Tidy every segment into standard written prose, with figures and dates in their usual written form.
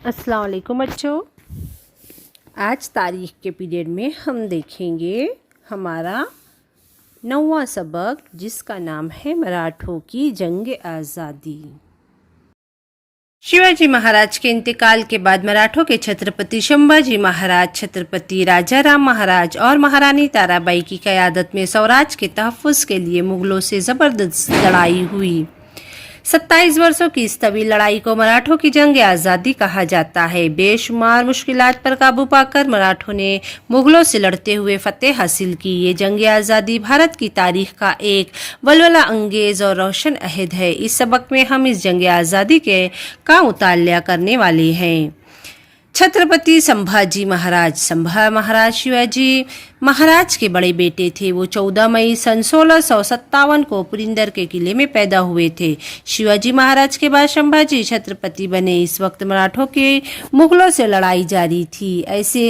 अस्सलाम वालेकुम बच्चों। आज तारीख़ के पीरियड में हम देखेंगे हमारा 9वां सबक, जिसका नाम है मराठों की जंग आज़ादी। शिवाजी महाराज के इंतकाल के बाद मराठों के छत्रपति संभाजी महाराज, छत्रपति राजाराम महाराज और महारानी ताराबाई की क़यादत में स्वराज के तहफ़्फ़ुज़ के लिए मुग़लों से ज़बरदस्त लड़ाई हुई। 27 वर्षों की इस तवील लड़ाई को मराठों की जंग आज़ादी कहा जाता है। बेशुमार मुश्किलात पर काबू पाकर मराठों ने मुगलों से लड़ते हुए फतेह हासिल की। ये जंग आज़ादी भारत की तारीख का एक वलवला अंगेज और रोशन अहद है। इस सबक में हम इस जंग आज़ादी का मुतालिया करने वाले हैं। छत्रपति संभाजी महाराज। संभा महाराज शिवाजी महाराज के बड़े बेटे थे। वो 14 मई सन 1657 को पुरिंदर के किले में पैदा हुए थे। शिवाजी महाराज के बाद संभाजी छत्रपति बने। इस वक्त मराठों के मुगलों से लड़ाई जारी थी। ऐसे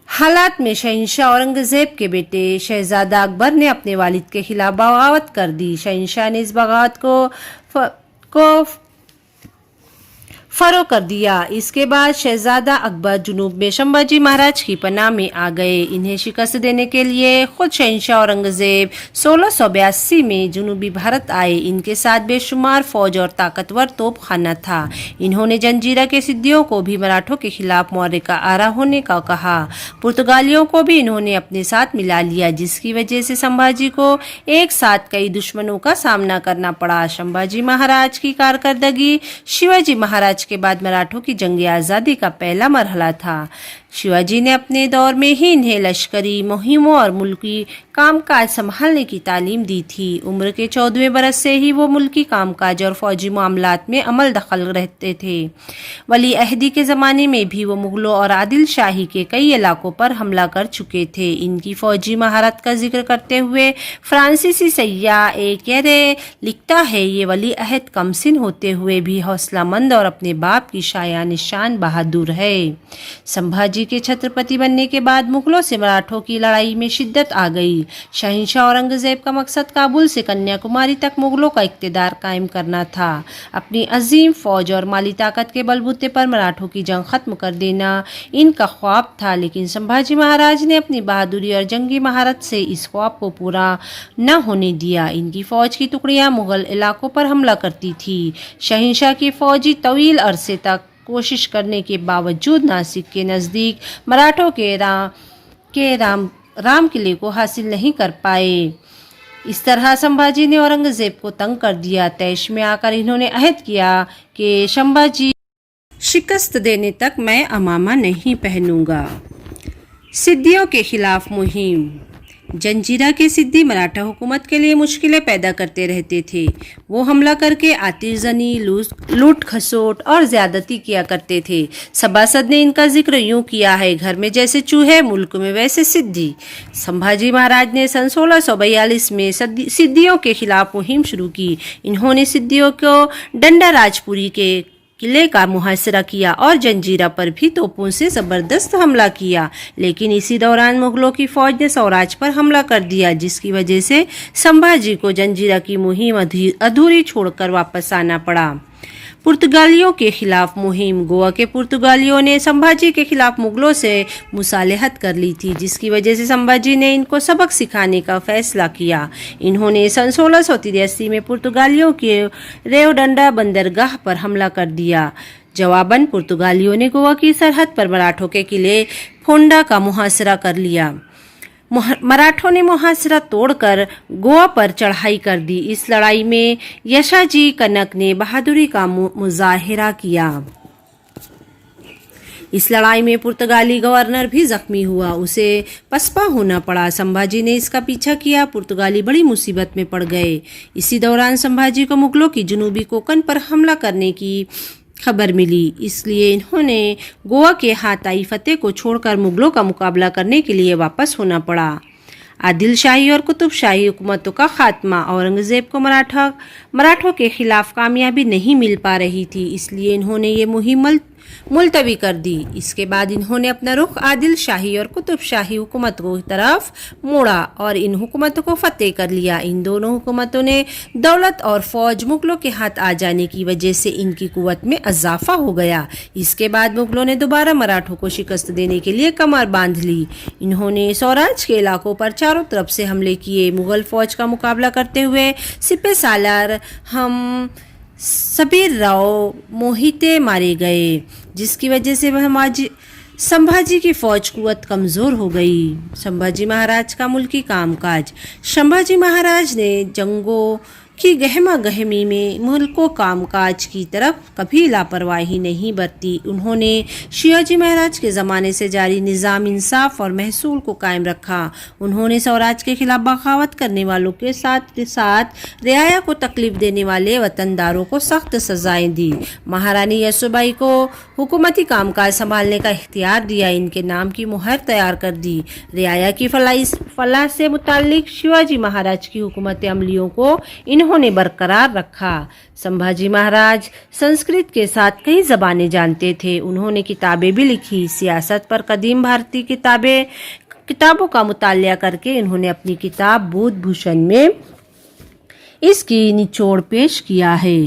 हालात में शहंशाह औरंगजेब के बेटे शहजादा अकबर ने अपने वालिद के खिलाफ बगावत कर दी। शहंशाह ने इस बगावत को फरो कर दिया। इसके बाद शहजादा अकबर जुनूब में संभाजी महाराज की पनाह में आ गए। इन्हें शिकस्त देने के लिए खुद शहंशाह औरंगजेब 1682 में जुनूबी भारत आए। इनके साथ बेशुमार फौज और ताकतवर तोपखाना था। इन्होंने जंजीरा के सिद्दियों को भी मराठों के खिलाफ मौर्य आरा होने का कहा। पुर्तगालियों को भी इन्होंने अपने साथ मिला लिया, जिसकी वजह से संभाजी को एक साथ कई दुश्मनों का सामना करना पड़ा। संभाजी महाराज की कारकर्दगी शिवाजी महाराज के बाद मराठों की जंग आज़ादी का पहला मरहला था। शिवाजी ने अपने दौर में ही इन्हें लश्करी मुहिमों और मुल्की कामकाज संभालने की तालीम दी थी। उम्र के 14वें बरस से ही वो मुल्की कामकाज और फौजी मामलात में अमल दखल रहते थे। वली अहदी के ज़माने में भी वो मुग़लों और आदिल शाही के कई इलाकों पर हमला कर चुके थे। इनकी फौजी महारत का जिक्र करते हुए फ्रांसीसी सय्याह एकरे लिखता है, ये वली अहद कमसिन होते हुए भी हौसलामंद और अपने बाप की शाया निशान बहादुर है। संभाजी के छत्रपति बनने के बाद मुगलों से मराठों की लड़ाई में शिद्दत आ गई। शहंशाह औरंगजेब का मकसद काबुल से कन्याकुमारी तक मुगलों का इक़्तिदार कायम करना था। अपनी अजीम फौज और माली ताकत के बलबूते पर मराठों की जंग खत्म कर देना इनका ख्वाब था, लेकिन संभाजी महाराज ने अपनी बहादुरी और जंगी महारत से इस ख्वाब को पूरा न होने दिया। इनकी फौज की टुकड़ियां मुगल इलाकों पर हमला करती थी। शहंशाह की फौजी तवील अरसे तक कोशिश करने के बावजूद नासिक के नज़दीक मराठों के राम किले को हासिल नहीं कर पाए। इस तरह संभाजी ने औरंगजेब को तंग कर दिया। तैश में आकर इन्होंने अहद किया कि संभाजी शिकस्त देने तक मैं अमामा नहीं पहनूंगा। सिद्दियों के खिलाफ मुहिम। जंजीरा के सिद्दी मराठा हुकूमत के लिए मुश्किलें पैदा करते रहते थे। वो हमला करके आतिशजनी, लूट खसोट और ज़्यादती किया करते थे। सभासद ने इनका जिक्र यूँ किया है, घर में जैसे चूहे मुल्क में वैसे सिद्दी। संभाजी महाराज ने सन 1642 में सिद्दियों के खिलाफ मुहिम शुरू की। इन्होंने सिद्दियों को डंडा राजपुरी के किले का मुहासरा किया और जंजीरा पर भी तोपों से ज़बरदस्त हमला किया, लेकिन इसी दौरान मुगलों की फौज ने स्वराज पर हमला कर दिया, जिसकी वजह से संभाजी को जंजीरा की मुहिम अधूरी छोड़कर वापस आना पड़ा। पुर्तगालियों के खिलाफ मुहिम। गोवा के पुर्तगालियों ने संभाजी के खिलाफ मुगलों से मुसालहत कर ली थी, जिसकी वजह से संभाजी ने इनको सबक सिखाने का फैसला किया। इन्होंने सन 1683 में पुर्तगालियों के रेवडंडा बंदरगाह पर हमला कर दिया। जवाबन पुर्तगालियों ने गोवा की सरहद पर मराठों के किले फोंडा का मुहासरा कर लिया। मराठों ने मुहासरा तोड़कर गोवा पर चढ़ाई कर दी। इस लड़ाई में यशाजी कनक ने बहादुरी का मुजाहिरा किया। इस लड़ाई में पुर्तगाली गवर्नर भी जख्मी हुआ, उसे पसपा होना पड़ा। संभाजी ने इसका पीछा किया। पुर्तगाली बड़ी मुसीबत में पड़ गए। इसी दौरान संभाजी को मुगलों की जनूबी कोंकण पर हमला करने की खबर मिली, इसलिए इन्होंने गोवा के हाथ आई फतेह को छोड़कर मुगलों का मुकाबला करने के लिए वापस होना पड़ा। आदिल शाही और कुतुब शाही हुकूमतों का खात्मा। औरंगजेब को मराठों के खिलाफ कामयाबी नहीं मिल पा रही थी, इसलिए इन्होंने ये मुहिम मुलतवी कर दी। इसके बाद इन्होंने अपना रुख आदिल शाही और कुतुब शाही हुकूमत की तरफ मोड़ा और इन हुकूमतों को फतेह कर लिया। इन दोनों हुकूमतों ने दौलत और फौज मुगलों के हाथ आ जाने की वजह से इनकी कुव्वत में इजाफा हो गया। इसके बाद मुगलों ने दोबारा मराठों को शिकस्त देने के लिए कमर बांध ली। इन्होंने सौराष्ट्र के इलाकों पर चारों तरफ से हमले किए। मुगल फौज का मुकाबला करते हुए सिपह सालार हम सबीर राव मोहिते मारे गए, जिसकी वजह से संभाजी की फौज कुव्वत कमज़ोर हो गई। संभाजी महाराज का मुल्की कामकाज। संभाजी महाराज ने जंगों की गहमा गहमी में मुल्को कामकाज की तरफ कभी लापरवाही नहीं बरती। उन्होंने शिवाजी महाराज के ज़माने से जारी निज़ाम इंसाफ और महसूल को कायम रखा। उन्होंने स्वराज के खिलाफ बगावत करने वालों के साथ साथ रियाया को तकलीफ देने वाले वतनदारों को सख्त सजाएं दी। महारानी यशोबाई को हुकूमती कामकाज संभालने का इख्तियार दिया। इनके नाम की मुहर तैयार कर दी। रियाया की फलाह से मुताल्लिक शिवाजी महाराज की हुकूमत अमलियों को इन्होंने बरकरार रखा। संभाजी महाराज संस्कृत के साथ कई ज़बानें जानते थे। उन्होंने किताबें भी लिखी। सियासत पर कदीम भारतीय किताबों का मुतालिया करके इन्होंने अपनी किताब बुध भूषण में इसकी निचोड़ पेश किया है।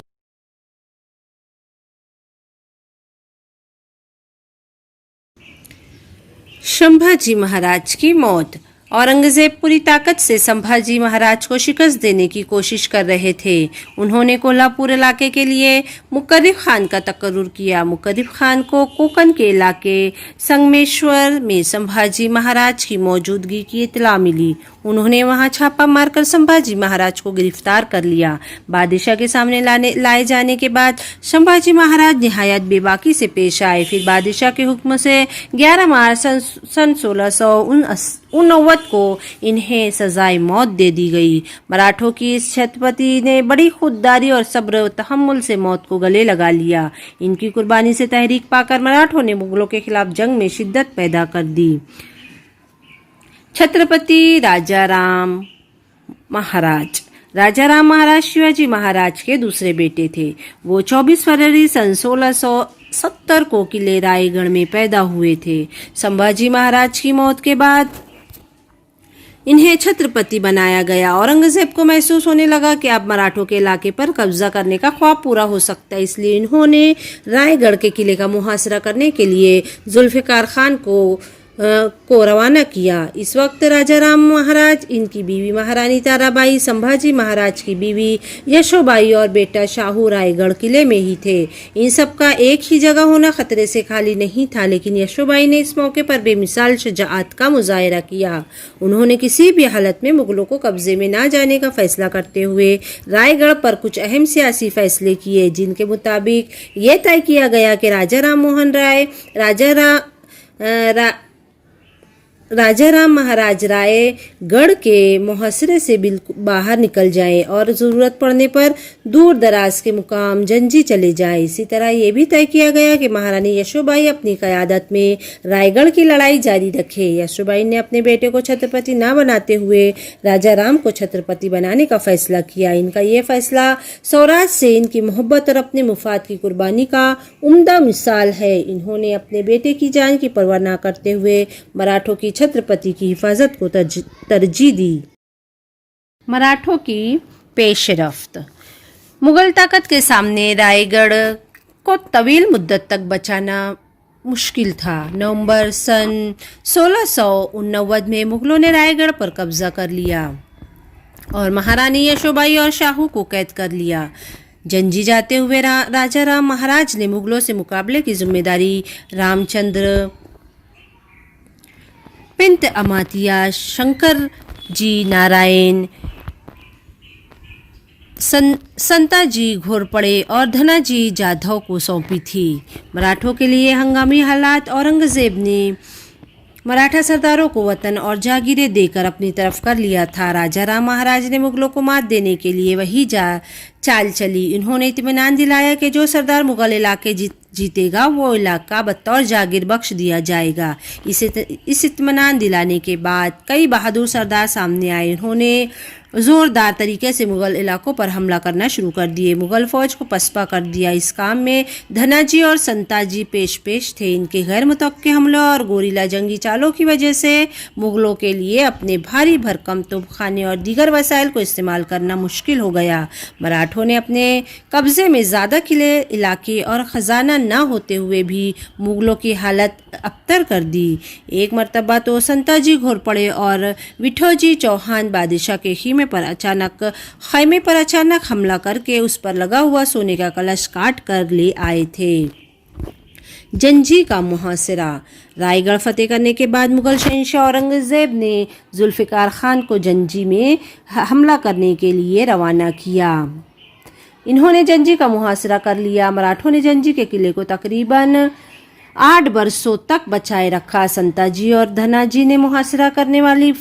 संभाजी महाराज की मौत। औरंगजेब पूरी ताकत से संभाजी महाराज को शिकस्त देने की कोशिश कर रहे थे। उन्होंने कोल्हापुर इलाके के लिए मुकर्रिब खान का तकर्रुर किया। मुकर्रिब खान को कोकन के इलाके संगमेश्वर में संभाजी महाराज की मौजूदगी की इत्तला मिली। उन्होंने वहां छापा मारकर संभाजी महाराज को गिरफ्तार कर लिया। बादशाह के सामने लाए जाने के बाद संभाजी महाराज निहायत बेबाकी से पेश आए। फिर बादशाह के हुक्म से 11 मार्च सन 1689 को इन्हें सजाए मौत दे दी गई। मराठों की इस छत्रपति ने बड़ी खुददारी और सब्र तहम्मुल से मौत को गले लगा लिया। इनकी कुर्बानी से तहरीक पाकर मराठों ने मुगलों के खिलाफ जंग में शिद्दत पैदा कर दी। छत्रपति राजाराम महाराज। राजाराम महाराज शिवाजी महाराज के दूसरे बेटे थे। वो 24 फरवरी सन 1670 को किले रायगढ़ में पैदा हुए थे। संभाजी महाराज की मौत के बाद इन्हें छत्रपति बनाया गया। औरंगजेब को महसूस होने लगा कि अब मराठों के इलाके पर कब्जा करने का ख्वाब पूरा हो सकता है, इसलिए इन्होंने रायगढ़ के किले का मुहासरा करने के लिए जुल्फिकार खान को रवाना किया। इस वक्त राजाराम महाराज, इनकी बीवी महारानी ताराबाई, संभाजी महाराज की बीवी यशोबाई और बेटा शाहू रायगढ़ किले में ही थे। इन सब का एक ही जगह होना खतरे से खाली नहीं था, लेकिन यशोबाई ने इस मौके पर बेमिसाल शुजाअत का मुजाहिरा किया। उन्होंने किसी भी हालत में मुगलों को कब्जे में ना जाने का फैसला करते हुए रायगढ़ पर कुछ अहम सियासी फैसले किए, जिनके मुताबिक ये तय किया गया कि राजाराम महाराज रायगढ़ के मुहासरे से बिल्कुल बाहर निकल जाएं और ज़रूरत पड़ने पर दूर दराज के मुकाम जंजी चले जाएं। इसी तरह ये भी तय किया गया कि महारानी यशोबाई अपनी क़यादत में रायगढ़ की लड़ाई जारी रखे। यशोबाई ने अपने बेटे को छत्रपति न बनाते हुए राजाराम को छत्रपति बनाने का फैसला किया। इनका ये फैसला सौराष्ट्र से इनकी मोहब्बत और अपने मुफाद की कुर्बानी का उम्दा मिसाल है। इन्होंने अपने बेटे की जान की परवाह न करते हुए मराठों की छत्रपति की हिफाजत को तरजीह दी। मराठों की पेशरफ्त। मुगल ताकत के सामने रायगढ़ को तवील मुद्दत तक बचाना मुश्किल था। नवंबर सन 1689 में मुगलों ने रायगढ़ पर कब्जा कर लिया और महारानी यशोबाई और शाहू को कैद कर लिया। जंजी जाते हुए राजाराम महाराज ने मुगलों से मुकाबले की जिम्मेदारी रामचंद्र पिंत अमातिया, शंकर जी नारायण, संताजी घोरपड़े और धनाजी जाधव को सौंपी थी। मराठों के लिए हंगामी हालात। औरंगजेब ने मराठा सरदारों को वतन और जागीरें देकर अपनी तरफ कर लिया था। राजाराम महाराज ने मुगलों को मात देने के लिए वही चाल चली। इन्होंने इत्मीनान दिलाया कि जो सरदार मुगल इलाके जीतेगा वो इलाका बतौर जागीर बख्श दिया जाएगा। इस इत्मीनान दिलाने के बाद कई बहादुर सरदार सामने आए। इन्होंने जोरदार तरीके से मुगल इलाकों पर हमला करना शुरू कर दिए। मुगल फौज को पसपा कर दिया। इस काम में धनाजी और संताजी पेश पेश थे। इनके गैर मुतवक्के हमलों और गोरीला जंगी चालों की वजह से मुगलों के लिए अपने भारी भरकम तोपखाने और दीगर वसाइल को इस्तेमाल करना मुश्किल हो गया। मराठों ने अपने कब्जे में ज़्यादा किले, इलाके और ख़जाना न होते हुए भी मुगलों की हालत अबतर कर दी। एक मरतबा तो संताजी घोर पड़े और विठोजी चौहान बादशाह के खैमे पर अचानक हमला करके उस पर लगा हुआ सोने का कलश काट कर ले आए थे। जंजी का मुहासिरा। रायगढ़ फतेह करने के बाद मुगल शहंशाह औरंगजेब ने जुल्फ़िकार खान को जंजी में हमला करने के लिए रवाना किया। इन्होंने जंजी का मुहासिरा कर लिया। मराठों ने जंजी के किले को तकरीबन 8 बरसों तक बचाए रखा। संताजी और धनाजी ने मुहासिरा करने वाली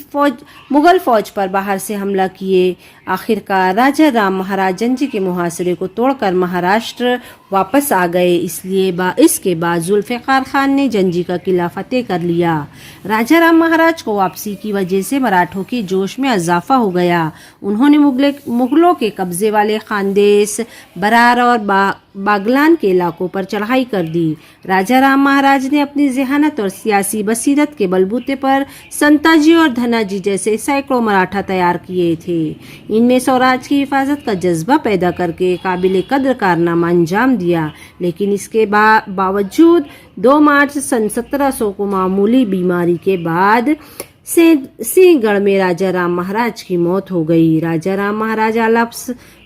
मुगल फौज पर बाहर से हमला किए। आखिरकार राजा राम महाराज जंजी के मुहासिरे को तोड़कर महाराष्ट्र वापस आ गए। इसके बाद जुल्फ़िकार खान ने जंजी का किला फतेह कर लिया। राजा राम महाराज को वापसी की वजह से मराठों के जोश में इजाफा हो गया। उन्होंने मुगलों के कब्जे वाले खानदेश, बरार और बागलान के इलाकों पर चढ़ाई कर दी। राजा राम महाराज ने अपनी ज़हानत और सियासी बसीरत के बलबूते पर संताजी और धनाजी जैसे सैकड़ों मराठा तैयार किए थे। इनमें स्वराज की हिफाजत का जज्बा पैदा करके काबिल कद्र कारनामा अंजाम दिया। लेकिन इसके बावजूद 2 मार्च सन 1700 को मामूली बीमारी के बाद सिंहगढ़ में राजा राम महाराज की मौत हो गई। राजा राम महाराज आला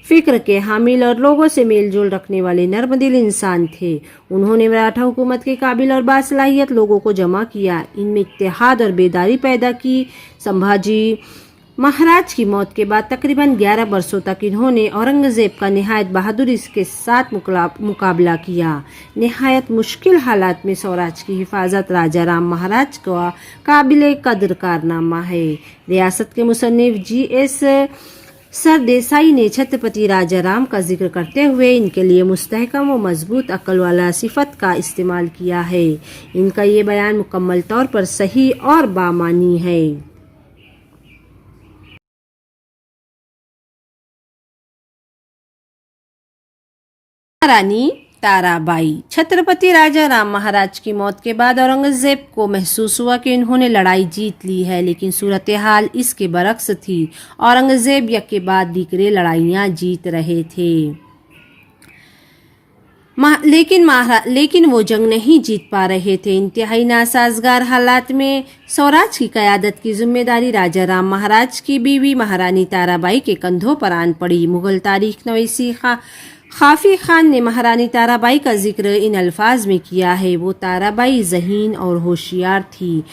फिक्र के हामिल और लोगों से मेलजोल रखने वाले नर्मदिल इंसान थे। उन्होंने मराठा हुकूमत के काबिल और बासलाहियत लोगों को जमा किया, इनमें इत्तेहाद और बेदारी पैदा की। संभाजी महाराज की मौत के बाद तकरीबन 11 बरसों तक इन्होंने औरंगजेब का निहायत बहादुरी के साथ मुकाबला किया। निहायत मुश्किल हालात में स्वराज की हिफाजत राजा राम महाराज का काबिल कद्र कारनामा है। रियासत के मुसन्निफ G.S. सरदेसाई ने छत्रपति राजा राम का जिक्र करते हुए इनके लिए मुस्तहकम व मजबूत अक्ल वाला सिफत का इस्तेमाल किया है। इनका ये बयान मुकम्मल तौर पर सही और बामानी है। रानी ताराबाई। छत्रपति राजा राम महाराज की मौत के बाद औरंगजेब को महसूस हुआ कि इन्होंने लड़ाई जीत ली है, लेकिन सूरत हाल इसके बरक्स थी। औरंगजेब यके बाद दीगरे लड़ाइयां जीत रहे थे, लेकिन वो जंग नहीं जीत पा रहे थे। इंतहाई नासाजगार हालात में स्वराज की क़यादत की जिम्मेदारी राजा राम महाराज की बीवी महारानी ताराबाई के कंधों पर आन पड़ी। मुगल तारीख नवीसी खाफी खान ने महारानी ताराबाई का जिक्र इन अल्फाज में किया है। वो ताराबाई ज़हीन और होशियार थी।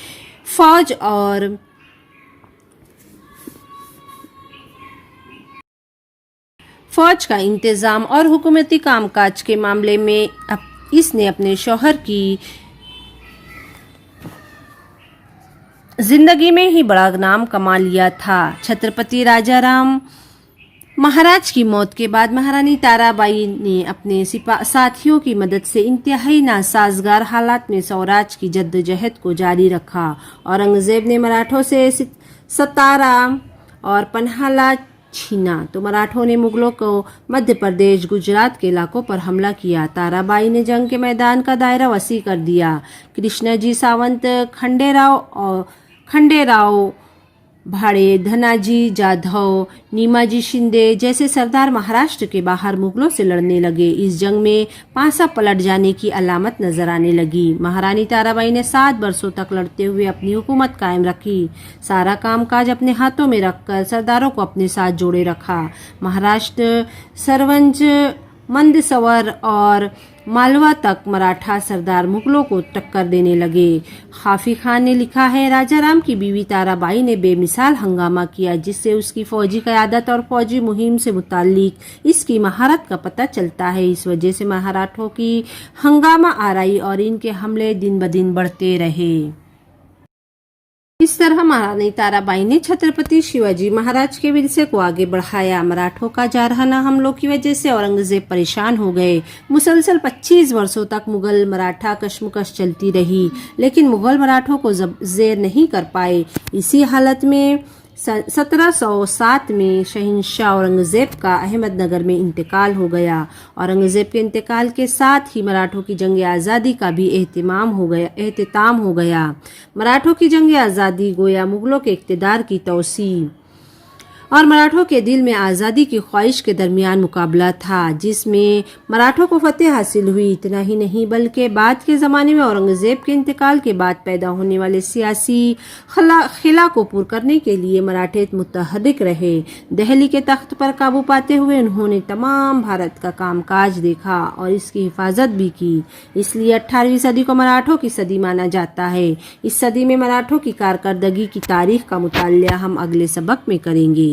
फौज का इंतज़ाम और हुकूमती कामकाज के मामले में इसने अपने शौहर की जिंदगी में ही बड़ा नाम कमा लिया था। छत्रपति राजा राम महाराज की मौत के बाद महारानी ताराबाई ने अपने साथियों की मदद से इंतहाई नासाजगार हालात में स्वराज की जद्दोजहद को जारी रखा। औरंगजेब ने मराठों से सतारा और पन्हाला छीना तो मराठों ने मुगलों को मध्य प्रदेश, गुजरात के इलाकों पर हमला किया। ताराबाई ने जंग के मैदान का दायरा वसी कर दिया। कृष्णाजी सावंत, खंडेराव भाड़े, धनाजी जाधव, नीमाजी शिंदे जैसे सरदार महाराष्ट्र के बाहर मुगलों से लड़ने लगे। इस जंग में पासा पलट जाने की अलामत नजर आने लगी। महारानी ताराबाई ने 7 बरसों तक लड़ते हुए अपनी हुकूमत कायम रखी। सारा कामकाज अपने हाथों में रखकर सरदारों को अपने साथ जोड़े रखा। महाराष्ट्र, सरवंज, मंदसौर और मालवा तक मराठा सरदार मुगलों को टक्कर देने लगे। खाफी खान ने लिखा है, राजा राम की बीवी ताराबाई ने बेमिसाल हंगामा किया, जिससे उसकी फौजी क़यादत और फौजी मुहिम से मुताल्लिक इसकी महारत का पता चलता है। इस वजह से मराठों की हंगामा आराई और इनके हमले दिन ब दिन बढ़ते रहे। इस तरह महारानी ताराबाई ने छत्रपति शिवाजी महाराज के विरसे को आगे बढ़ाया। मराठों का जारहाना हमलों की वजह से औरंगजेब परेशान हो गए। मुसलसल 25 वर्षों तक मुगल मराठा कशमकश चलती रही, लेकिन मुगल मराठों को जेर नहीं कर पाए। इसी हालत में 1707 में शहंशाह औरंगजेब का अहमदनगर में इंतकाल हो गया। औरंगजेब के इंतकाल के साथ ही मराठों की जंग आज़ादी का भी एहतिमाम हो गया। मराठों की जंग आज़ादी गोया मुगलों के इक़्तिदार की तौसी और मराठों के दिल में आज़ादी की ख्वाहिश के दरमियान मुकाबला था, जिसमें मराठों को फतेह हासिल हुई। इतना ही नहीं बल्कि बाद के ज़माने में औरंगज़ेब के इंतकाल के बाद पैदा होने वाले सियासी खिला को पूर करने के लिए मराठे मुतहर्रिक रहे। दिल्ली के तख्त पर काबू पाते हुए उन्होंने तमाम भारत का कामकाज देखा और इसकी हिफाजत भी की। इसलिए 18वीं सदी को मराठों की सदी माना जाता है। इस सदी में मराठों की कारकर्दगी की तारीख का मुतालिया हम अगले सबक में करेंगे।